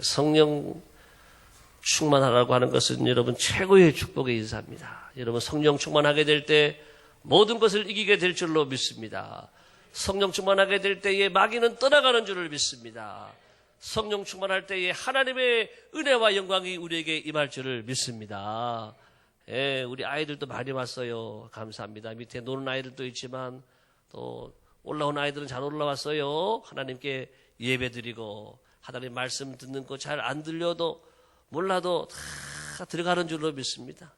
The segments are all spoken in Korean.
성령 충만하라고 하는 것은 여러분 최고의 축복의 인사입니다. 여러분 성령 충만하게 될 때 모든 것을 이기게 될 줄로 믿습니다. 성령 충만하게 될 때에 마귀는 떠나가는 줄을 믿습니다. 성령 충만할 때에 하나님의 은혜와 영광이 우리에게 임할 줄을 믿습니다. 우리 아이들도 많이 왔어요. 감사합니다. 밑에 노는 아이들도 있지만 또 올라온 아이들은 잘 올라왔어요. 하나님께 예배드리고 하나님 말씀 듣는 거 잘 안 들려도 몰라도 다 들어가는 줄로 믿습니다.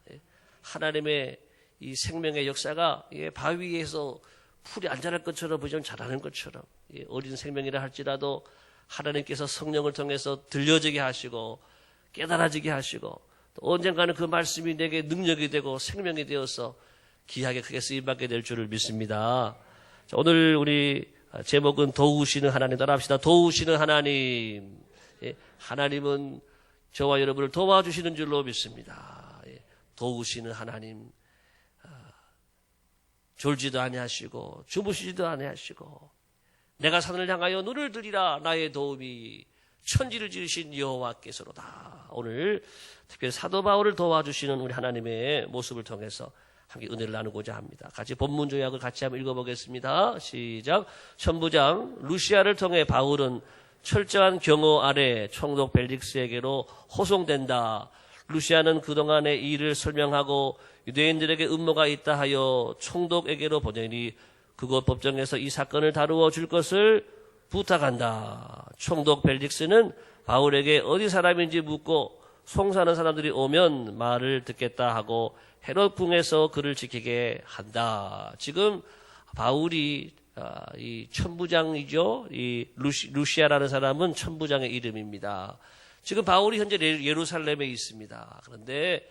하나님의 이 생명의 역사가 바위에서 풀이 안 자랄 것처럼 보시면 자라는 것처럼 어린 생명이라 할지라도 하나님께서 성령을 통해서 들려지게 하시고 깨달아지게 하시고 또 언젠가는 그 말씀이 내게 능력이 되고 생명이 되어서 귀하게 크게 쓰임받게 될 줄을 믿습니다. 자, 오늘 우리 제목은 도우시는 하나님 따라합시다. 도우시는 하나님. 하나님은 저와 여러분을 도와주시는 줄로 믿습니다. 도우시는 하나님. 졸지도 아니하시고 주무시지도 아니하시고 내가 산을 향하여 눈을 들이라 나의 도움이 천지를 지으신 여호와께서로다. 오늘 특별히 사도 바울을 도와주시는 우리 하나님의 모습을 통해서 함께 은혜를 나누고자 합니다. 같이 본문 조약을 같이 한번 읽어보겠습니다. 시작. 천부장 루시아를 통해 바울은 철저한 경호 아래 총독 벨릭스에게로 호송된다. 루시아는 그동안의 일을 설명하고 유대인들에게 음모가 있다 하여 총독에게로 보내니 그곳 법정에서 이 사건을 다루어 줄 것을 부탁한다. 총독 벨릭스는 바울에게 어디 사람인지 묻고 송사하는 사람들이 오면 말을 듣겠다 하고 헤롯 궁에서 그를 지키게 한다. 지금 바울이 이 천부장이죠. 이 루시아라는 사람은 천부장의 이름입니다. 지금 바울이 현재 예루살렘에 있습니다. 그런데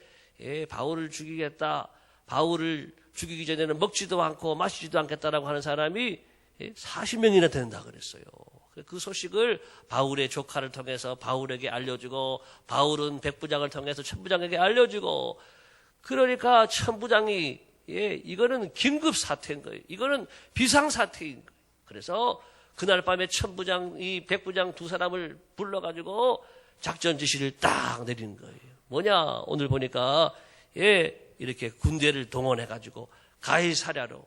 바울을 죽이겠다. 바울을 죽이기 전에는 먹지도 않고 마시지도 않겠다라고 하는 사람이 40명이나 된다 그랬어요. 그 소식을 바울의 조카를 통해서 바울에게 알려주고 바울은 백부장을 통해서 천부장에게 알려주고 그러니까 천부장이 이거는 긴급 사태인 거예요. 이거는 비상사태인 거예요. 그래서 그날 밤에 천부장이 백부장 두 사람을 불러가지고 작전 지시를 딱 내린 거예요. 뭐냐 오늘 보니까 이렇게 군대를 동원해가지고 가이사랴로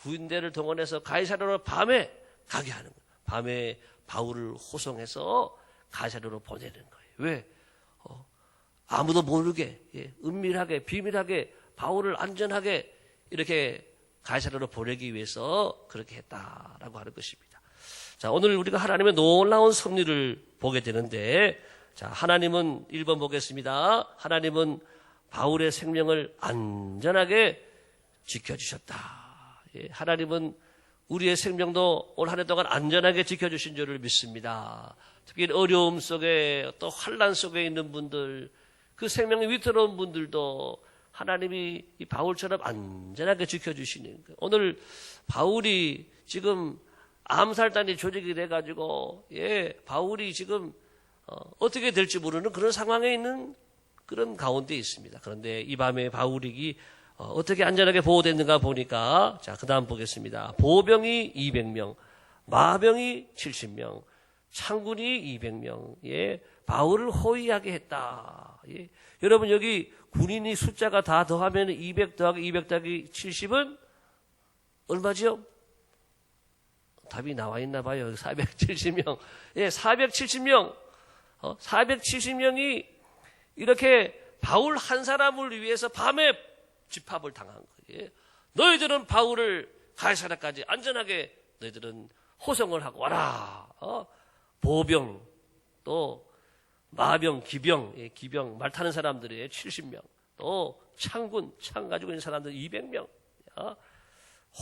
군대를 동원해서 가이사랴로 밤에 가게 하는 거예요. 밤에 바울을 호송해서 가이사랴로 보내는 거예요. 왜? 아무도 모르게 은밀하게 비밀하게 바울을 안전하게 이렇게 가이사랴로 보내기 위해서 그렇게 했다라고 하는 것입니다. 자, 오늘 우리가 하나님의 놀라운 섭리를 보게 되는데 자, 하나님은 1번 보겠습니다. 하나님은 바울의 생명을 안전하게 지켜주셨다. 하나님은 우리의 생명도 올 한 해 동안 안전하게 지켜주신 줄을 믿습니다. 특히 어려움 속에 또 환난 속에 있는 분들, 그 생명이 위태로운 분들도 하나님이 이 바울처럼 안전하게 지켜주시는 거예요. 오늘 바울이 지금 암살단이 조직이 돼가지고 바울이 지금 어떻게 될지 모르는 그런 상황에 있는 그런 가운데 있습니다. 그런데 이 밤에 바울이 어떻게 안전하게 보호됐는가 보니까 자, 그 다음 보겠습니다. 보병이 200명, 마병이 70명, 창군이 200명, 바울을 호위하게 했다. 여러분 여기 군인이 숫자가 다 더하면 200 더하기 200 더하기 70은 얼마지요? 답이 나와 있나 봐요. 470명. 470명. 470명이 이렇게 바울 한 사람을 위해서 밤에 집합을 당한 거예요. 너희들은 바울을 가이사랴까지 안전하게 너희들은 호송을 하고 와라. 보병 또 마병, 기병, 기병 말 타는 사람들이 70명, 또 창군, 창 가지고 있는 사람들 200명,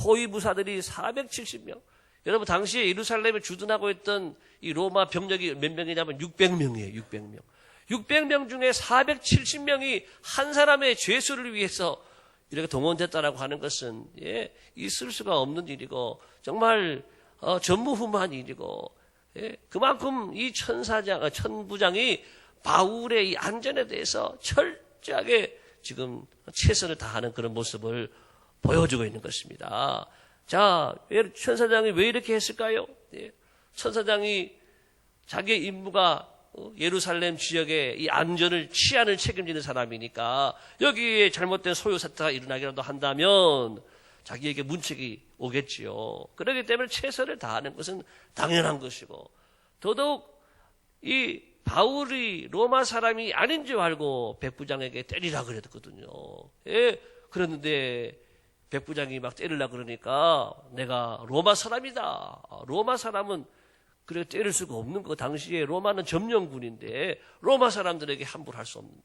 호위부사들이 470명. 여러분 당시에 예루살렘에 주둔하고 있던 이 로마 병력이 몇 명이냐면 600명이에요. 600명. 600명 중에 470명이 한 사람의 죄수를 위해서 이렇게 동원됐다라고 하는 것은 있을 수가 없는 일이고 정말 전무후무한 일이고 그만큼 이 천부장이 바울의 이 안전에 대해서 철저하게 지금 최선을 다하는 그런 모습을 보여주고 있는 것입니다. 자, 천사장이 왜 이렇게 했을까요? 천사장이 자기의 임무가 예루살렘 지역의 이 안전을 치안을 책임지는 사람이니까 여기에 잘못된 소요 사태가 일어나기라도 한다면 자기에게 문책이 오겠지요. 그렇기 때문에 최선을 다하는 것은 당연한 것이고, 더더욱 이 바울이 로마 사람이 아닌 줄 알고 백부장에게 때리라 그랬거든요. 예, 그랬는데 백부장이 막 때리려 그러니까 내가 로마 사람이다. 로마 사람은 그래 때릴 수가 없는 거. 당시에 로마는 점령군인데 로마 사람들에게 함부로 할 수 없는데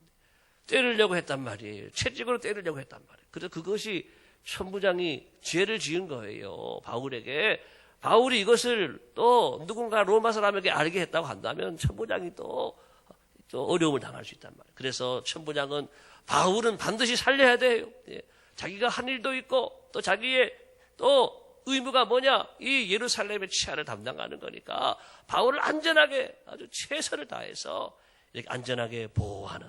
때리려고 했단 말이에요. 채찍으로 때리려고 했단 말이에요. 그래서 그것이 천부장이 죄를 지은 거예요. 바울에게. 바울이 이것을 또 누군가 로마 사람에게 알게 했다고 한다면 천부장이 또 어려움을 당할 수 있단 말이에요. 그래서 천부장은 바울은 반드시 살려야 돼요. 예. 자기가 한 일도 있고 또 자기의 또 의무가 뭐냐? 이 예루살렘의 치안을 담당하는 거니까 바울을 안전하게 아주 최선을 다해서 이렇게 안전하게 보호하는.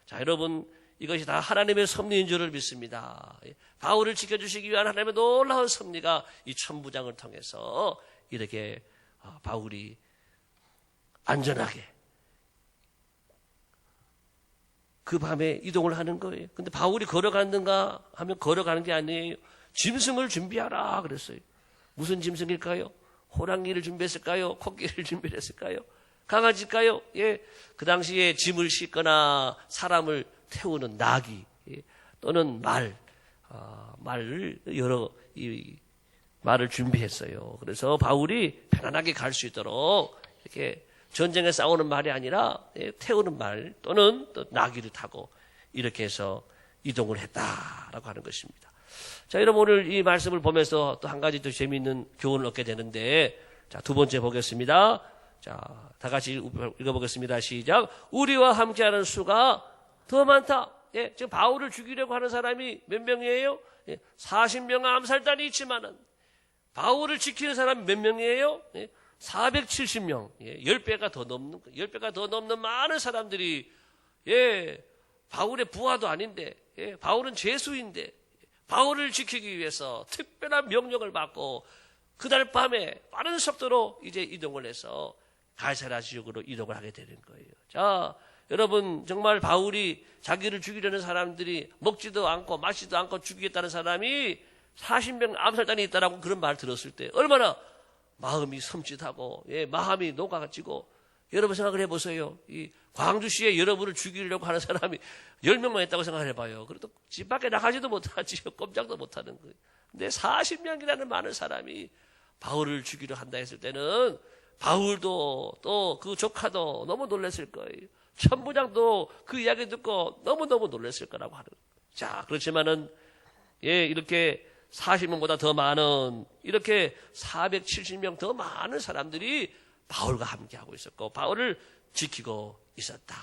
자, 여러분, 이것이 다 하나님의 섭리인 줄을 믿습니다. 바울을 지켜주시기 위한 하나님의 놀라운 섭리가 이 천부장을 통해서 이렇게 바울이 안전하게 그 밤에 이동을 하는 거예요. 근데 바울이 걸어갔는가 하면 걸어가는 게 아니에요. 짐승을 준비하라 그랬어요. 무슨 짐승일까요? 호랑이를 준비했을까요? 코끼리를 준비했을까요? 강아지일까요? 예, 그 당시에 짐을 싣거나 사람을 태우는 나귀, 예, 또는 말을 말을 준비했어요. 그래서 바울이 편안하게 갈 수 있도록 이렇게 전쟁에 싸우는 말이 아니라 태우는 말 또는 또 나귀를 타고 이렇게 해서 이동을 했다라고 하는 것입니다. 자, 여러분 오늘 이 말씀을 보면서 또 한 가지 더 재미있는 교훈을 얻게 되는데, 자, 두 번째 보겠습니다. 자, 다 같이 읽어보겠습니다. 시작. 우리와 함께하는 수가 더 많다. 예, 지금 바울을 죽이려고 하는 사람이 몇 명이에요? 예, 40명의 암살단이 있지만은 바울을 지키는 사람이 몇 명이에요? 예, 470명. 예, 10배가 더 넘는 많은 사람들이, 예, 바울의 부하도 아닌데, 예, 바울은 죄수인데, 바울을 지키기 위해서 특별한 명령을 받고 그날 밤에 빠른 속도로 이제 이동을 해서 가이사랴 지역으로 이동을 하게 되는 거예요. 자, 여러분 정말 바울이 자기를 죽이려는 사람들이 먹지도 않고 마시지도 않고 죽이겠다는 사람이 40명 암살단이 있다라고 그런 말 들었을 때 얼마나 마음이 섬찟하고, 예, 마음이 녹아지고. 여러분 생각을 해보세요. 이 광주시에 여러분을 죽이려고 하는 사람이 10명만 있다고 생각해봐요. 그래도 집 밖에 나가지도 못하지요. 꼼짝도 못하는 거예요. 근데 40명이라는 많은 사람이 바울을 죽이려 한다 했을 때는 바울도 또 그 조카도 너무 놀랐을 거예요. 천부장도 그 이야기 듣고 너무너무 놀랐을 거라고 하는 거예요. 자, 그렇지만은, 예, 이렇게 40명보다 더 많은, 이렇게 470명 더 많은 사람들이 바울과 함께하고 있었고 바울을 지키고 있었다.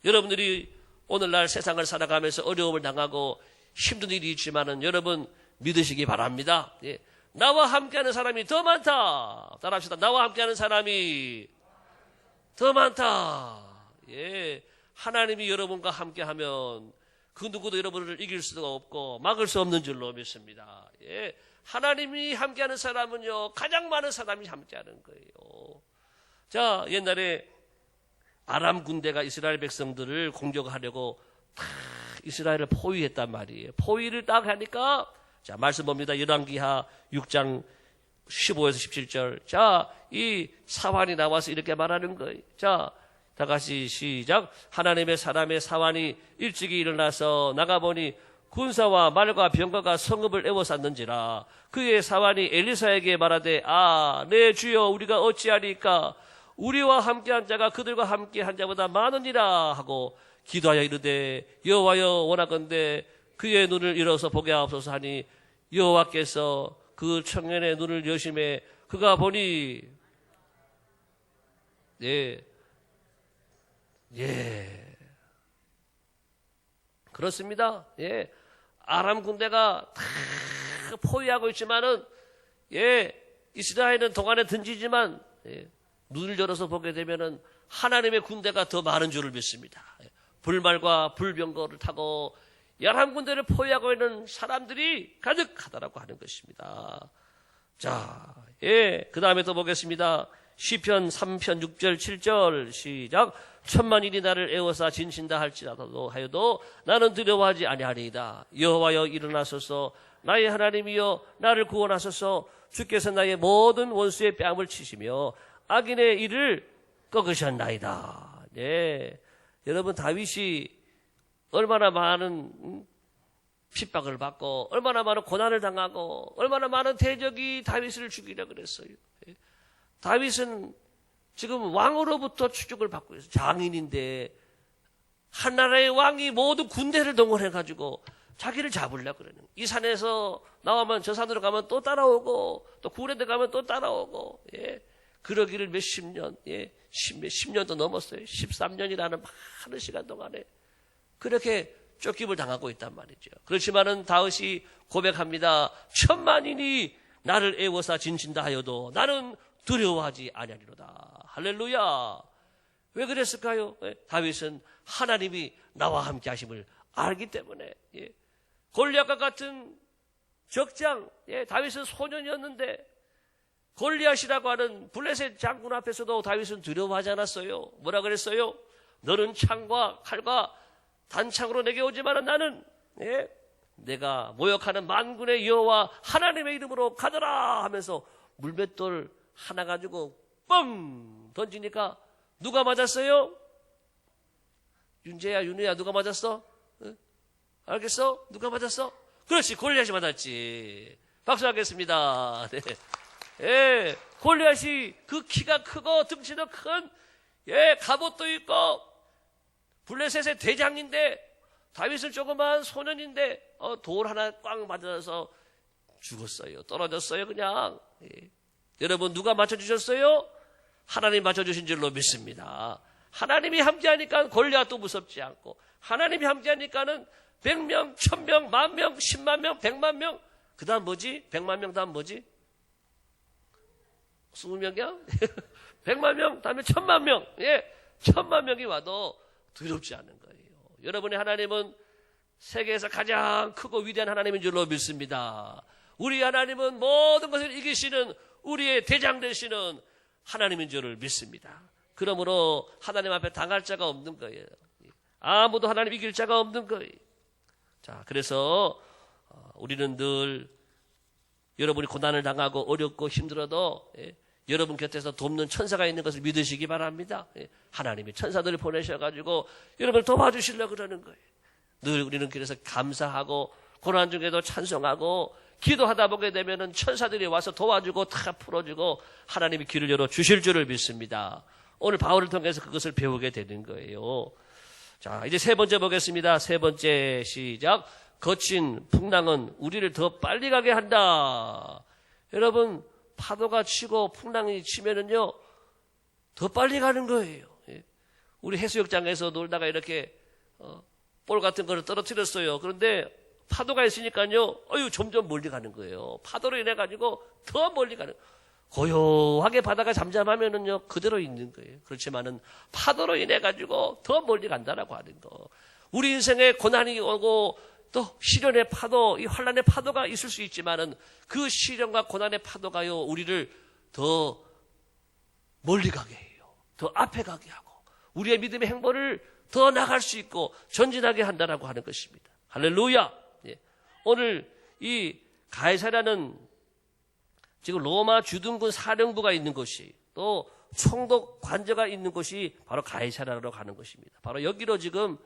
여러분들이 오늘날 세상을 살아가면서 어려움을 당하고 힘든 일이 있지만은 여러분 믿으시기 바랍니다. 예, 나와 함께하는 사람이 더 많다. 따라합시다. 나와 함께하는 사람이 더 많다. 예, 하나님이 여러분과 함께하면 그 누구도 여러분을 이길 수가 없고 막을 수 없는 줄로 믿습니다. 예, 하나님이 함께하는 사람은요, 가장 많은 사람이 함께하는 거예요. 자, 옛날에 아람 군대가 이스라엘 백성들을 공격하려고 다 이스라엘을 포위했단 말이에요. 포위를 딱 하니까, 자, 말씀 봅니다. 열왕기하 6장 15에서 17절. 자, 이 사환이 나와서 이렇게 말하는 거예요. 자, 다 같이 시작. 하나님의 사람의 사환이 일찍이 일어나서 나가보니 군사와 말과 병거가 성읍을 에워쌌는지라. 그의 사환이 엘리사에게 말하되, 아, 내 주여, 우리가 어찌하리까? 우리와 함께한 자가 그들과 함께한 자보다 많으니라 하고 기도하여 이르되, 여호와여, 원하건대 그의 눈을 열어서 보게 하옵소서 하니 여호와께서 그 청년의 눈을 여심해 그가 보니, 예, 그렇습니다. 예, 아람 군대가 다 포위하고 있지만은, 예, 이스라엘은 동안에 던지지만, 예, 눈을 열어서 보게 되면은 하나님의 군대가 더 많은 줄을 믿습니다. 불말과 불병거를 타고 아람 군대를 포위하고 있는 사람들이 가득하다라고 하는 것입니다. 자, 예, 그 다음에 또 보겠습니다. 시편 3편 6절 7절 시작. 천만인이 나를 애워싸 진친다 할지라도 하여도 나는 두려워하지 아니하리이다. 여호와여 일어나소서. 나의 하나님이여 나를 구원하소서. 주께서 나의 모든 원수의 뺨을 치시며 악인의 일을 꺾으셨나이다. 네, 여러분 다윗이 얼마나 많은 핍박을 받고 얼마나 많은 고난을 당하고 얼마나 많은 대적이 다윗을 죽이려 그랬어요. 다윗은 지금 왕으로부터 추적을 받고 있어요. 장인인데 한 나라의 왕이 모두 군대를 동원해가지고 자기를 잡으려고 그러는 거예요. 이 산에서 나오면 저 산으로 가면 또 따라오고 또 굴에 들어가면 또 따라오고 그러기를 몇십 년, 10년도 넘었어요. 13년이라는 많은 시간 동안에 그렇게 쫓김을 당하고 있단 말이죠. 그렇지만은 다윗이 고백합니다. 천만인이 나를 애워싸 진친다 하여도 나는 두려워하지 아니하리로다. 할렐루야. 왜 그랬을까요? 다윗은 하나님이 나와 함께 하심을 알기 때문에. 골리앗과 같은 적장, 다윗은 소년이었는데 골리앗이라고 하는 블레셋 장군 앞에서도 다윗은 두려워하지 않았어요. 뭐라 그랬어요? 너는 창과 칼과 단창으로 내게 오지만 나는 내가 모욕하는 만군의 여호와 하나님의 이름으로 가더라 하면서 물맷돌 하나 가지고 뻥 던지니까 누가 맞았어요? 윤재야, 윤우야, 누가 맞았어? 알겠어? 누가 맞았어? 그렇지, 골리앗이 맞았지. 박수하겠습니다. 네. 골리앗이 그 키가 크고 등치도 큰 갑옷도 있고 블레셋의 대장인데 다윗은 조그만 소년인데 돌 하나 꽝 맞아서 죽었어요. 떨어졌어요 그냥. 여러분 누가 맞춰주셨어요? 하나님 맞춰주신 줄로 믿습니다. 하나님이 함께하니까 골리앗도 무섭지 않고 하나님이 함께하니까는 100명, 1000명, 10,000명, 10만 명, 100만 명 그 다음 뭐지? 100만 명 다음 뭐지? 20명이야? 100만 명 다음에 1000만 명 1000만 명이 와도 두렵지 않은 거예요. 여러분의 하나님은 세계에서 가장 크고 위대한 하나님인 줄로 믿습니다. 우리 하나님은 모든 것을 이기시는 우리의 대장 되시는 하나님인 줄을 믿습니다. 그러므로 하나님 앞에 당할 자가 없는 거예요. 아무도 하나님 이길 자가 없는 거예요. 자, 그래서 우리는 늘 여러분이 고난을 당하고 어렵고 힘들어도 여러분 곁에서 돕는 천사가 있는 것을 믿으시기 바랍니다. 하나님이 천사들을 보내셔가지고 여러분을 도와주시려고 그러는 거예요. 늘 우리는 그래서 감사하고 고난 중에도 찬송하고 기도하다 보게 되면은 천사들이 와서 도와주고 다 풀어주고 하나님이 길을 열어 주실 줄을 믿습니다. 오늘 바울을 통해서 그것을 배우게 되는 거예요. 자, 이제 세 번째 보겠습니다. 세 번째 시작. 거친 풍랑은 우리를 더 빨리 가게 한다. 여러분 파도가 치고 풍랑이 치면은요 더 빨리 가는 거예요. 우리 해수욕장에서 놀다가 이렇게 볼 같은 거를 떨어뜨렸어요. 그런데 파도가 있으니까요 점점 멀리 가는 거예요. 파도로 인해 가지고 더 멀리 가는 거예요. 고요하게 바다가 잠잠하면은요 그대로 있는 거예요. 그렇지만은 파도로 인해 가지고 더 멀리 간다라고 하는 거. 우리 인생에 고난이 오고 또 시련의 파도, 이 환난의 파도가 있을 수 있지만은 그 시련과 고난의 파도가요 우리를 더 멀리 가게 해요. 더 앞에 가게 하고 우리의 믿음의 행보를 더 나갈 수 있고 전진하게 한다라고 하는 것입니다. 할렐루야. 오늘 이 가이사랴는 지금 로마 주둔군 사령부가 있는 곳이 또 총독 관저가 있는 곳이 바로 가이사랴로 가는 것입니다. 바로 여기로 지금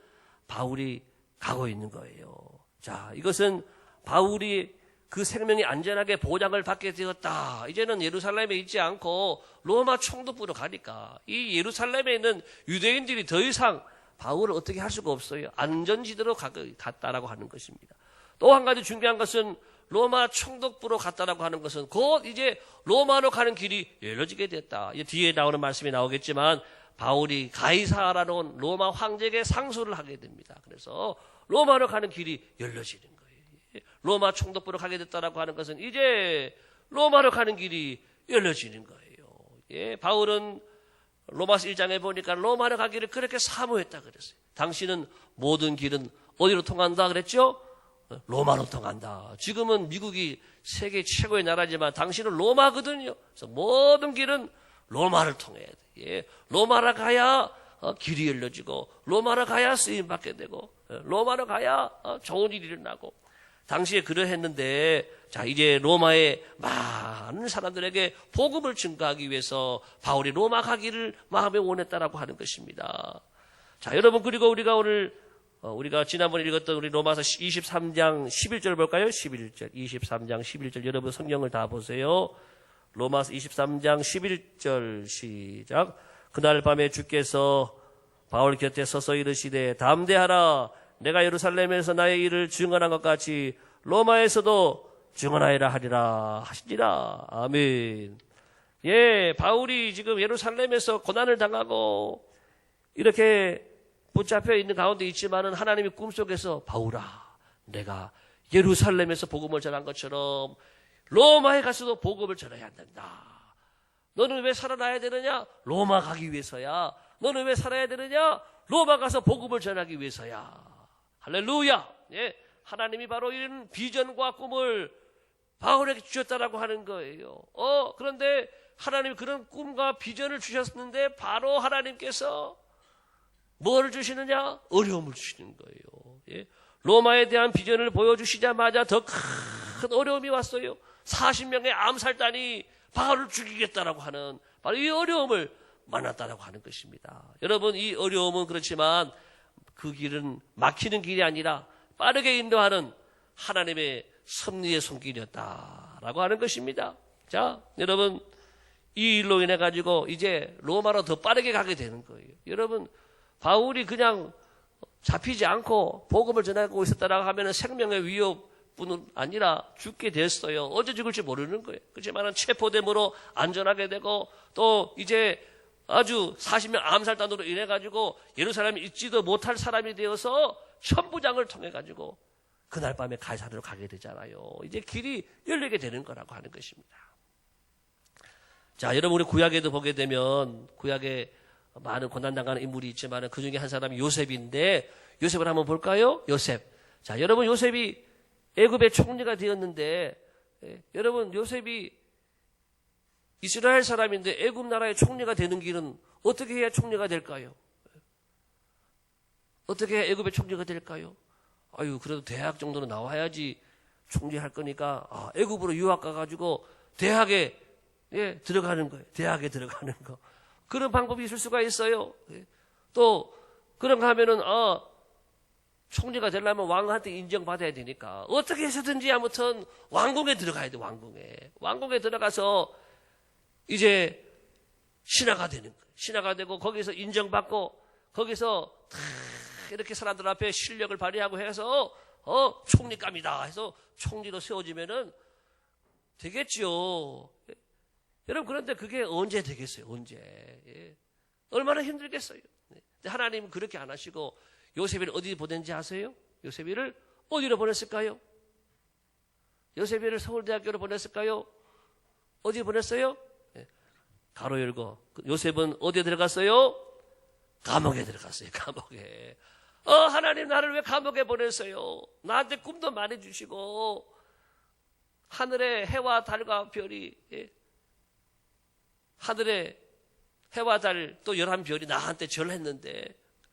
바울이 가고 있는 거예요. 자, 이것은 바울이 그 생명이 안전하게 보장을 받게 되었다. 이제는 예루살렘에 있지 않고 로마 총독부로 가니까 이 예루살렘에 있는 유대인들이 더 이상 바울을 어떻게 할 수가 없어요. 안전지대로 갔다라고 하는 것입니다. 또 한 가지 중요한 것은 로마 총독부로 갔다라고 하는 것은 곧 이제 로마로 가는 길이 열려지게 됐다. 이제 뒤에 나오는 말씀이 나오겠지만 바울이 가이사라는 로마 황제에게 상소를 하게 됩니다. 그래서 로마로 가는 길이 열려지는 거예요. 로마 총독부로 가게 됐다라고 하는 것은 이제 로마로 가는 길이 열려지는 거예요. 바울은 로마서 1장에 보니까 로마로 가기를 그렇게 사모했다 그랬어요. 당신은 모든 길은 어디로 통한다 그랬죠? 로마로 통한다. 지금은 미국이 세계 최고의 나라지만 당신은 로마거든요. 그래서 모든 길은 로마를 통해야 돼. 예. 로마로 가야 길이 열려지고, 로마로 가야 쓰임 받게 되고, 로마로 가야 좋은 일이 일어나고. 당시에 그러했는데, 자, 이제 로마의 많은 사람들에게 복음을 증거하기 위해서 바울이 로마 가기를 마음에 원했다라고 하는 것입니다. 자, 여러분, 그리고 우리가 오늘, 우리가 지난번에 읽었던 우리 로마서 23장 11절 볼까요? 11절, 23장 11절. 여러분 성경을 다 보세요. 로마서 23장 11절 시작. 그날 밤에 주께서 바울 곁에 서서 이르시되 담대하라. 내가 예루살렘에서 나의 일을 증언한 것 같이 로마에서도 증언하여라 하리라 하시니라. 아멘. 예, 바울이 지금 예루살렘에서 고난을 당하고 이렇게 붙잡혀 있는 가운데 있지만은 하나님이 꿈속에서 바울아, 내가 예루살렘에서 복음을 전한 것처럼 로마에 가서도 복음을 전해야 한다. 너는 왜 살아나야 되느냐? 로마 가기 위해서야. 너는 왜 살아야 되느냐? 로마 가서 복음을 전하기 위해서야. 할렐루야. 예, 하나님이 바로 이런 비전과 꿈을 바울에게 주셨다라고 하는 거예요. 그런데 하나님이 그런 꿈과 비전을 주셨는데 바로 하나님께서 뭘 주시느냐? 어려움을 주시는 거예요. 예? 로마에 대한 비전을 보여주시자마자 더 큰 어려움이 왔어요. 40명의 암살단이 바울을 죽이겠다라고 하는 바로 이 어려움을 만났다라고 하는 것입니다. 여러분, 이 어려움은 그렇지만 그 길은 막히는 길이 아니라 빠르게 인도하는 하나님의 섭리의 손길이었다라고 하는 것입니다. 자, 여러분, 이 일로 인해 가지고 이제 로마로 더 빠르게 가게 되는 거예요. 여러분, 바울이 그냥 잡히지 않고 복음을 전하고 있었다라고 하면 생명의 위협뿐 아니라 죽게 됐어요. 언제 죽을지 모르는 거예요. 그렇지만 체포됨으로 안전하게 되고 또 이제 아주 40명 암살단으로 인해 가지고 예루살렘에 있지도 못할 사람이 되어서 천부장을 통해 가지고 그날 밤에 가이사랴로 가게 되잖아요. 이제 길이 열리게 되는 거라고 하는 것입니다. 자, 여러분, 우리 구약에도 보게 되면 구약에 많은 고난당하는 인물이 있지만 그 중에 한 사람이 요셉인데 요셉을 한번 볼까요? 요셉. 자, 여러분, 요셉이 애굽의 총리가 되었는데 여러분, 요셉이 이스라엘 사람인데 애굽 나라의 총리가 되는 길은 어떻게 해야 총리가 될까요? 어떻게 해야 애굽의 총리가 될까요? 아유, 그래도 대학 정도는 나와야지 총리할 거니까 애굽으로 유학 가가지고 대학에 들어가는 거예요. 대학에 들어가는 거. 그런 방법이 있을 수가 있어요. 또 그런가 하면은 총리가 되려면 왕한테 인정받아야 되니까 어떻게 해서든지 아무튼 왕궁에 들어가야 돼. 왕궁에 들어가서 이제 신하가 되는 거예요. 신하가 되고 거기서 인정받고 거기서 이렇게 사람들 앞에 실력을 발휘하고 해서 총리감이다 해서 총리로 세워지면은 되겠죠. 여러분, 그런데 그게 언제 되겠어요? 언제? 예. 얼마나 힘들겠어요? 하나님은 그렇게 안 하시고 요셉이를 어디 보낸지 아세요? 요셉이를 어디로 보냈을까요? 요셉이를 서울대학교로 보냈을까요? 어디 보냈어요? 예. 가로 열고. 요셉은 어디에 들어갔어요? 감옥에 들어갔어요. 감옥에. 하나님 나를 왜 감옥에 보냈어요? 나한테 꿈도 많이 주시고 하늘에 해와 달과 별이 하늘에 해와 달 또 11별이 나한테 절했는데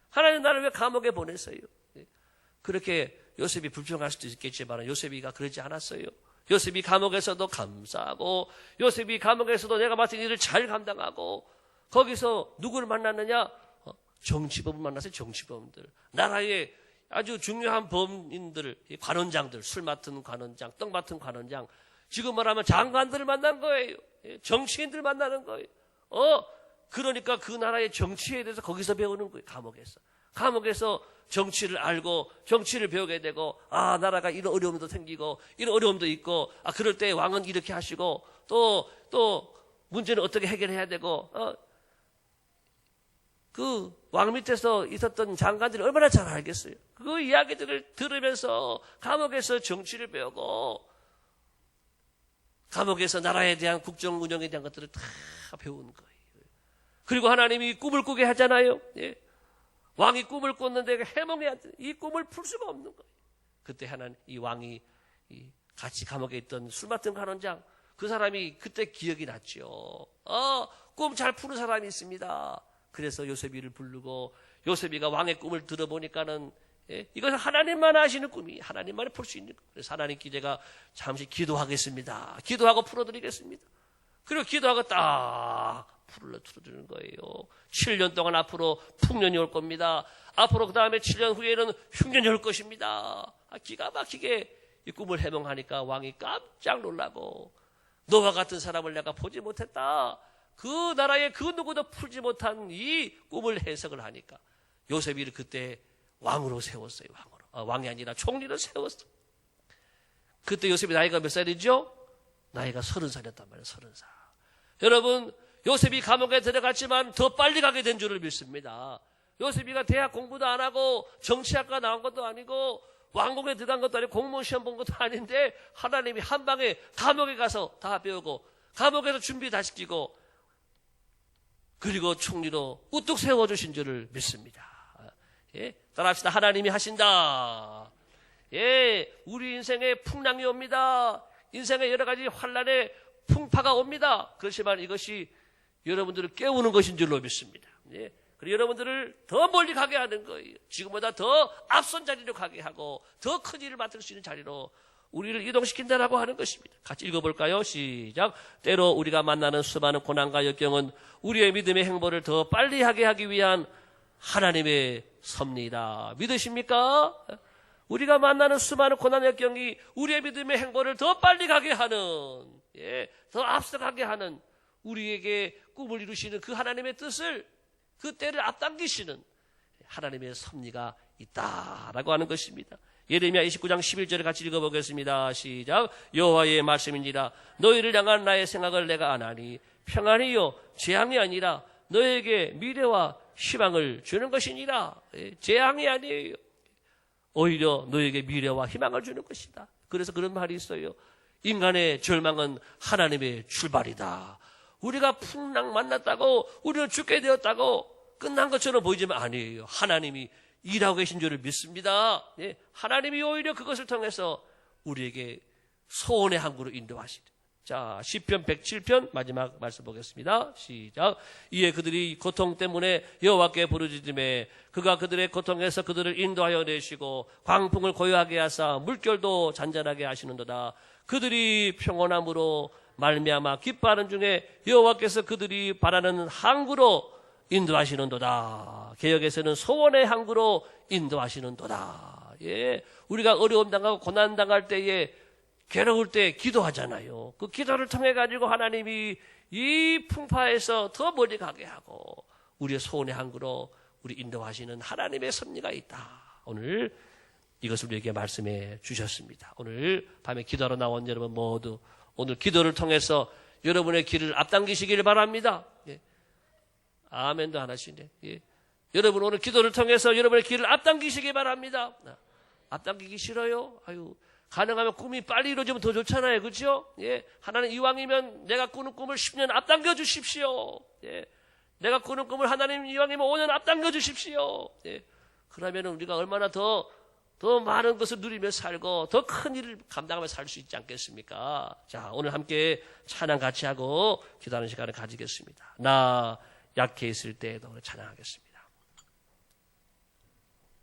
하나님 나를 왜 감옥에 보냈어요? 그렇게 요셉이 불평할 수도 있겠지만 요셉이가 그러지 않았어요. 요셉이 감옥에서도 감사하고 요셉이 감옥에서도 내가 맡은 일을 잘 감당하고 거기서 누구를 만났느냐? 정치범을 만났어요. 정치범들. 나라의 아주 중요한 범인들, 관원장들, 술 맡은 관원장, 떡 맡은 관원장, 지금 말하면 장관들을 만난 거예요. 정치인들 만나는 거예요. 그러니까 그 나라의 정치에 대해서 거기서 배우는 거예요. 감옥에서 정치를 알고 정치를 배우게 되고 나라가 이런 어려움도 생기고 이런 어려움도 있고 그럴 때 왕은 이렇게 하시고 또 문제는 어떻게 해결해야 되고 그 왕 밑에서 있었던 장관들이 얼마나 잘 알겠어요. 그 이야기들을 들으면서 감옥에서 정치를 배우고 감옥에서 나라에 대한 국정 운영에 대한 것들을 다 배우는 거예요. 그리고 하나님이 꿈을 꾸게 하잖아요. 왕이 꿈을 꿨는데 해몽해야 돼. 이 꿈을 풀 수가 없는 거예요. 그때 하나님, 이 왕이 같이 감옥에 있던 술 맡은 관원장, 그 사람이 그때 기억이 났죠. 꿈 잘 푸는 사람이 있습니다. 그래서 요셉이를 부르고 요셉이가 왕의 꿈을 들어보니까는 이것은 하나님만 아시는 꿈이 하나님만이 풀 수 있는 꿈. 그래서 하나님께 제가 잠시 기도하겠습니다. 기도하고 풀어드리겠습니다. 그리고 기도하고 딱 풀을 틀어주는 거예요. 7년 동안 앞으로 풍년이 올 겁니다. 앞으로 그 다음에 7년 후에는 흉년이 올 것입니다. 기가 막히게 이 꿈을 해몽하니까 왕이 깜짝 놀라고 너와 같은 사람을 내가 보지 못했다. 그 나라의 그 누구도 풀지 못한 이 꿈을 해석을 하니까 요셉이를 그때 왕으로 세웠어요. 왕이 아니라 총리로 세웠어요. 그때 요셉이 나이가 몇 살이죠? 나이가 30살이었단 말이에요. 30살. 여러분, 요셉이 감옥에 들어갔지만 더 빨리 가게 된 줄을 믿습니다. 요셉이가 대학 공부도 안 하고 정치학과 나온 것도 아니고 왕궁에 들어간 것도 아니고 공무원 시험 본 것도 아닌데 하나님이 한 방에 감옥에 가서 다 배우고 감옥에서 준비 다 시키고 그리고 총리로 우뚝 세워주신 줄을 믿습니다. 따라합시다. 하나님이 하신다. 우리 인생에 풍랑이 옵니다. 인생에 여러 가지 환란의 풍파가 옵니다. 그렇지만 이것이 여러분들을 깨우는 것인 줄로 믿습니다. 그리고 여러분들을 더 멀리 가게 하는 거예요. 지금보다 더 앞선 자리로 가게 하고 더 큰 일을 맡을 수 있는 자리로 우리를 이동시킨다라고 하는 것입니다. 같이 읽어볼까요? 시작. 때로 우리가 만나는 수많은 고난과 역경은 우리의 믿음의 행보를 더 빨리 하게 하기 위한 하나님의 섭리이다. 믿으십니까? 우리가 만나는 수많은 고난 역경이 우리의 믿음의 행보를 더 빨리 가게 하는, 더 앞서가게 하는 우리에게 꿈을 이루시는 그 하나님의 뜻을 그 때를 앞당기시는 하나님의 섭리가 있다라고 하는 것입니다. 예레미야 29장 11절을 같이 읽어보겠습니다. 시작. 여호와의 말씀이니라. 너희를 향한 나의 생각을 내가 아나니 평안이요 재앙이 아니라 너에게 미래와 희망을 주는 것이니라. 재앙이 아니에요. 오히려 너에게 미래와 희망을 주는 것이다. 그래서 그런 말이 있어요. 인간의 절망은 하나님의 출발이다. 우리가 풍랑 만났다고 우리는 죽게 되었다고 끝난 것처럼 보이지만 아니에요. 하나님이 일하고 계신 줄을 믿습니다. 하나님이 오히려 그것을 통해서 우리에게 소원의 항구로 인도하시다. 자, 시편 107편 마지막 말씀 보겠습니다. 시작. 이에 그들이 고통 때문에 여호와께 부르짖음에 그가 그들의 고통에서 그들을 인도하여 내시고 광풍을 고요하게 하사 물결도 잔잔하게 하시는도다. 그들이 평온함으로 말미암아 기뻐하는 중에 여호와께서 그들이 바라는 항구로 인도하시는도다. 개역에서는 소원의 항구로 인도하시는도다. 우리가 어려움 당하고 고난 당할 때에 괴로울 때 기도하잖아요. 그 기도를 통해 가지고 하나님이 이 풍파에서 더 멀리 가게 하고 우리의 소원의 항구로 우리 인도하시는 하나님의 섭리가 있다. 오늘 이것을 우리에게 말씀해 주셨습니다. 오늘 밤에 기도하러 나온 여러분 모두 오늘 기도를 통해서 여러분의 길을 앞당기시기를 바랍니다. 아멘도 안 하시네. 여러분 오늘 기도를 통해서 여러분의 길을 앞당기시기 바랍니다. 앞당기기 싫어요? 가능하면 꿈이 빨리 이루어지면 더 좋잖아요. 그렇죠? 하나님 이왕이면 내가 꾸는 꿈을 10년 앞당겨 주십시오. 내가 꾸는 꿈을 하나님 이왕이면 5년 앞당겨 주십시오. 그러면 우리가 얼마나 더 많은 것을 누리며 살고 더 큰 일을 감당하며 살 수 있지 않겠습니까? 자, 오늘 함께 찬양 같이 하고 기도하는 시간을 가지겠습니다. 나 약해 있을 때에도 찬양하겠습니다.